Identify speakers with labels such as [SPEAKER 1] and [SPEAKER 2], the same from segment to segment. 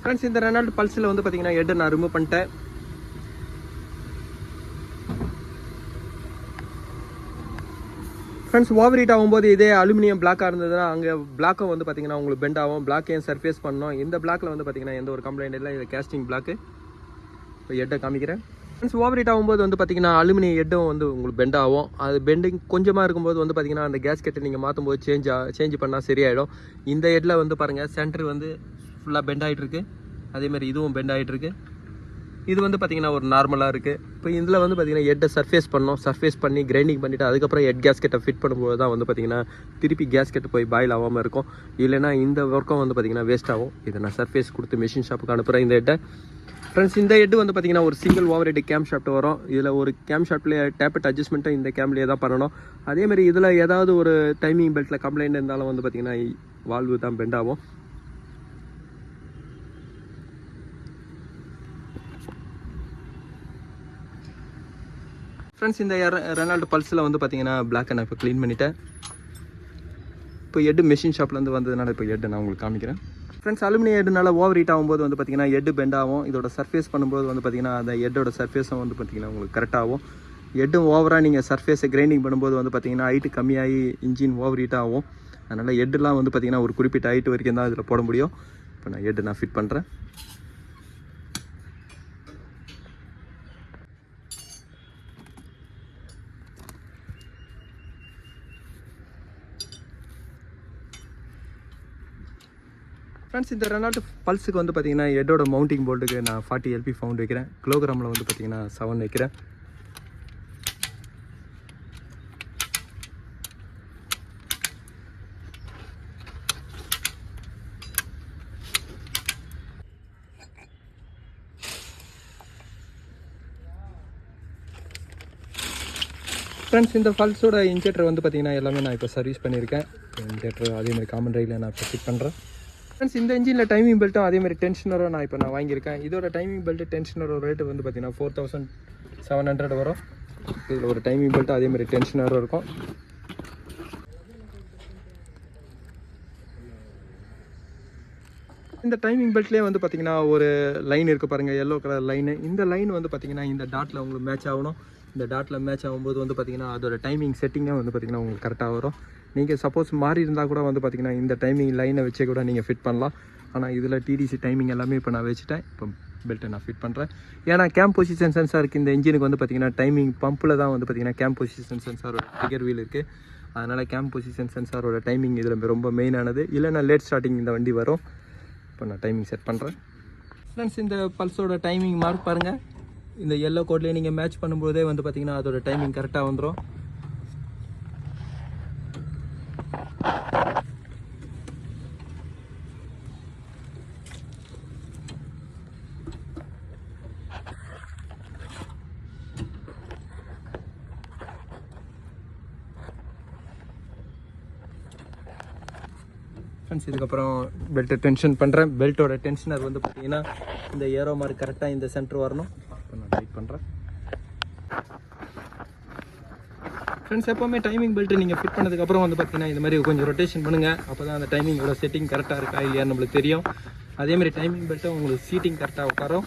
[SPEAKER 1] Friends இந்த Reynold பல்ஸில் வந்து பார்த்தீங்கன்னா ஹெட் நான் ரிமூவ் பண்ணிட்டேன். ஃப்ரெண்ட்ஸ் ஓவர் ஹீட் ஆகும்போது இதே அலுமினியம் பிளாக்காக இருந்ததுன்னா அங்கே பிளாக்கும் வந்து பார்த்தீங்கன்னா உங்களுக்கு பெண்ட் ஆகும். பிளாக்கையும் சர்ஃபேஸ் பண்ணணும். இந்த பிளாக்கில் வந்து பார்த்தீங்கன்னா எந்த ஒரு கம்ப்ளைண்ட் இல்லை. இது கேஸ்டிங் பிளாக்கு. இப்போ ஹெட்டை காமிக்கிறேன். ஃப்ரெண்ட்ஸ் ஓவர் ஹீட் ஆகும்போது வந்து பார்த்தீங்கன்னா அலுமினியம் ஹெட்டும் வந்து உங்களுக்கு பெண்ட் ஆகும். அது பெண்டிங் கொஞ்சமாக இருக்கும்போது வந்து பார்த்தீங்கன்னா அந்த கேஸ்கெட்டை நீங்கள் மாற்றும் போது சேஞ்ச் பண்ணால் சரியாயிடும். இந்த ஹெட்டில் வந்து பாருங்கள் சென்டர் வந்து ஃபுல்லாக பெண்ட் ஆகிட்டு இருக்கு. அதேமாதிரி இதுவும் பெண்ட் ஆகிட்டு இருக்கு. இது வந்து பார்த்தீங்கன்னா ஒரு நார்மலாக இருக்குது. இப்போ இதில் வந்து பார்த்தீங்கன்னா ஹெட்டை சர்ஃபேஸ் பண்ணோம். சர்ஃபேஸ் பண்ணி கிரைண்டிங் பண்ணிவிட்டு அதுக்கப்புறம் ஹெட் கேஸ்கெட்டை ஃபிட் பண்ணும்போது தான் வந்து பார்த்தீங்கன்னா திருப்பி கேஸ்கெட்டு போய் பாயில் ஆகாமல் இருக்கும். இல்லைனா இந்த ஒர்க்கும் வந்து பார்த்தீங்கன்னா வேஸ்ட் ஆகும். இதை நான் சர்ஃபேஸ் கொடுத்து மிஷின் ஷாப்புக்கு அனுப்புகிறேன் இந்த ஹெட்டை. ஃப்ரெண்ட்ஸ் இந்த ஹெட்டு வந்து பார்த்தீங்கன்னா ஒரு single over head game shaft வரும். இதில் ஒரு கேம் ஷாஃப்ட்லேயே டேப்பட் அட்ஜஸ்ட்மெண்ட்டும் இந்த கேம்லேயே தான் பண்ணணும். அதேமாதிரி இதில் ஏதாவது ஒரு டைமிங் பெல்ட்டில் கம்ப்ளைண்ட் இருந்தாலும் வந்து பார்த்தீங்கன்னா வால்வு தான் பெண்ட் ஆகும். ஃப்ரெண்ட்ஸ் இந்த ரெனால்ட் பல்ஸில் வந்து பார்த்தீங்கன்னா பிளாக்கை நான் இப்போ க்ளீன் பண்ணிட்டேன். இப்போ ஹெட் மெஷின் ஷாப்லேருந்து வந்ததுனால இப்போ ஹெட்டை நான் உங்களுக்கு காமிக்கிறேன். ஃப்ரெண்ட்ஸ் அலுமினியம் ஹெட்னால ஓவர் ஹீட் ஆகும்போது வந்து பார்த்தீங்கன்னா ஹெட் பெண்ட் ஆகும். இதோட சர்ஃபேஸ் பண்ணும்போது வந்து பார்த்தீங்கன்னா அந்த ஹெட்டோட சர்ஃபேஸும் வந்து பார்த்தீங்கன்னா உங்களுக்கு கரெக்டாகும். ஹெட்டும் ஓவராக நீங்கள் சர்ஃபேஸை கிரைண்டிங் பண்ணும்போது வந்து பார்த்தீங்கன்னா ஹைட்டு கம்மியாகி இன்ஜின் ஓவர் ஹீட் ஆகும். அதனால் ஹெட்டெலாம் வந்து பார்த்தீங்கன்னா ஒரு குறிப்பிட்ட ஹைட்டு வரைக்கும் தான் இதில் போட முடியும். இப்போ நான் ஹெட்டு நான் ஃபிட் பண்ணுறேன். ஃப்ரெண்ட்ஸ் இந்த ரெனால்ட் பல்ஸுக்கு வந்து பார்த்தீங்கன்னா ஹெட்டோட மவுண்டிங் போல்ட்டுக்கு நான் 40 LP ஃபவுண்ட் வைக்கிறேன். கிலோகிராமில் வந்து பார்த்தீங்கன்னா 7 வைக்கிறேன். ஃப்ரெண்ட்ஸ் இந்த பல்ஸோட இன்ஜெக்டர் வந்து பார்த்தீங்கன்னா எல்லாமே நான் இப்போ சர்வீஸ் பண்ணியிருக்கேன். இன்ஜெக்டர் அதேமாதிரி காமன் ரைடில் நான் இப்போ ஃபிட் பண்ணுறேன். ஃப்ரெண்ட்ஸ் இந்த இன்ஜினில் டைமிங் பெல்ட்டும் அதேமாதிரி டென்ஷனரும் நான் வாங்கியிருக்கேன். இதோட டைமிங் பெல்ட்டு டென்ஷனரோட ரேட்டு வந்து பார்த்தீங்கன்னா 4700 வரும். இதில் ஒரு டைமிங் பெல்ட்டும் அதேமாதிரி டென்ஷனரும் இருக்கும். இந்த டைமிங் பெல்ட்லேயே வந்து பார்த்தீங்கன்னா ஒரு லைன் இருக்குது பாருங்கள், எல்லோ கலர் லைனு. இந்த லைன் வந்து பார்த்தீங்கன்னா இந்த டாட்டில் உங்களுக்கு மேட்ச் ஆகணும். இந்த டாட்டில் மேட்ச் ஆகும்போது வந்து பார்த்தீங்கன்னா அதோட டைமிங் செட்டிங்காக வந்து பார்த்தீங்கன்னா உங்களுக்கு கரெக்டாக வரும். நீங்கள் சப்போஸ் மாறி இருந்தால் கூட வந்து பார்த்தீங்கன்னா இந்த டைமிங் லைனை வச்சே கூட நீங்கள் ஃபிட் பண்ணலாம். ஆனால் இதில் டிடிசி டைமிங் எல்லாமே இப்போ நான் வச்சுட்டேன். இப்போ பெல்ட்டை நான் ஃபிட் பண்ணுறேன். ஏன்னா கேம் பொசிஷன் சென்சாருக்கு இந்த இன்ஜினுக்கு வந்து பார்த்தீங்கன்னா டைமிங் பம்பில் தான் வந்து பார்த்தீங்கன்னா கேம் பொசிஷன் சென்சாரோட ட்ரிகர் வீல் இருக்குது. அதனால் கேம் பொசிஷன் சென்சாரோட டைமிங் இதில் ரொம்ப மெயினானது. இல்லைனா லேட் ஸ்டார்டிங் இந்த வண்டி வரும். இப்போ நான் டைமிங் செட் பண்ணுறேன். ஃப்ரெண்ட்ஸ் இந்த பல்ஸோட டைமிங் மார்க் பாருங்கள். இந்த எல்லோ கோட்லேயே நீங்கள் மேட்ச் பண்ணும்போதே வந்து பார்த்தீங்கன்னா அதோட டைமிங் கரெக்டாக வந்துடும். ஃப்ரெண்ட்ஸ் இதுக்கப்புறம் பெல்ட்டை டென்ஷன் பண்ணுறேன். பெல்ட்டோட டென்ஷனர் வந்து பார்த்தீங்கன்னா இந்த ஏரோ மார்க் கரெக்டாக இந்த சென்டர் வரணும். இப்போ நான் டைட் பண்ணுறேன். ஃப்ரெண்ட்ஸ் எப்போவுமே டைமிங் பெல்ட்டு நீங்கள் ஃபிட் பண்ணதுக்கப்புறம் வந்து பார்த்தீங்கன்னா இந்த மாதிரி கொஞ்சம் ரொட்டேஷன் பண்ணுங்கள். அப்போ தான் அந்த டைமிங்கோட செட்டிங் கரெக்டாக இருக்கா இல்லையான்னு நம்மளுக்கு தெரியும். அதேமாதிரி டைமிங் பெல்ட்டும் உங்களுக்கு சீட்டிங் கரெக்டாக உட்காரும்.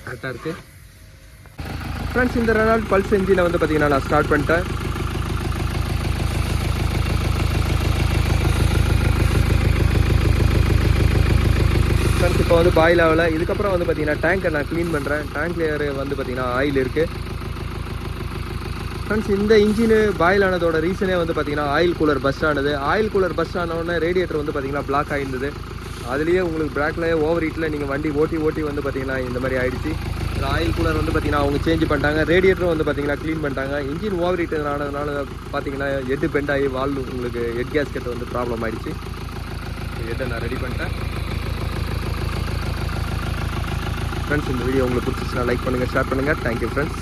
[SPEAKER 1] கரெக்டாக இருக்குது. ஃப்ரெண்ட்ஸ் இந்த ரெனால்ட் பல்ஸ் இன்ஜினை வந்து பார்த்தீங்கன்னா நான் ஸ்டார்ட் பண்ணிட்டேன். ஃப்ரெண்ட்ஸ் இப்போ வந்து பாயில் ஆகலை. இதுக்கப்புறம் வந்து பார்த்தீங்கன்னா டேங்கை நான் க்ளீன் பண்ணுறேன். டேங்க்லேயே வந்து பார்த்தீங்கன்னா ஆயில் இருக்குது. ஃப்ரெண்ட்ஸ் இந்த இன்ஜினு பாயில் ஆனதோட ரீசனே வந்து பார்த்தீங்கன்னா ஆயில் கூலர் பஸ்ட் ஆனது. ஆயில் கூலர் பஸ்ட் ஆனவுடனே ரேடியேட்டர் வந்து பார்த்தீங்கன்னா பிளாக் ஆகிருந்தது. அதுலேயே உங்களுக்கு பிளாக்லேயே ஓவர் ஹீட்டில் நீங்கள் வண்டி ஓட்டி வந்து பார்த்தீங்கன்னா இந்த மாதிரி ஆகிடுச்சு. இந்த ஆயில் கூலர் வந்து பார்த்தீங்கன்னா அவங்க சேஞ்ச் பண்ணிட்டாங்க. ரேடியேட்டரும் வந்து பார்த்தீங்கன்னா க்ளீன் பண்ணிட்டாங்க. இன்ஜின் ஓவர் ஹீட் ஆனதுனால பார்த்தீங்கன்னா ஹெட்டு பெண்ட் ஆகி வால்வு உங்களுக்கு ஹெட் கேஸ்கெட் வந்து ப்ராப்ளம் ஆகிடுச்சு. ஹெட்டை நான் ரெடி பண்ணிட்டேன். ஃப்ரெண்ட்ஸ் இந்த வீடியோ உங்களுக்கு பிடிச்சிச்சுன்னா லைக் பண்ணுங்கள், ஷேர் பண்ணுங்கள். Thank you friends.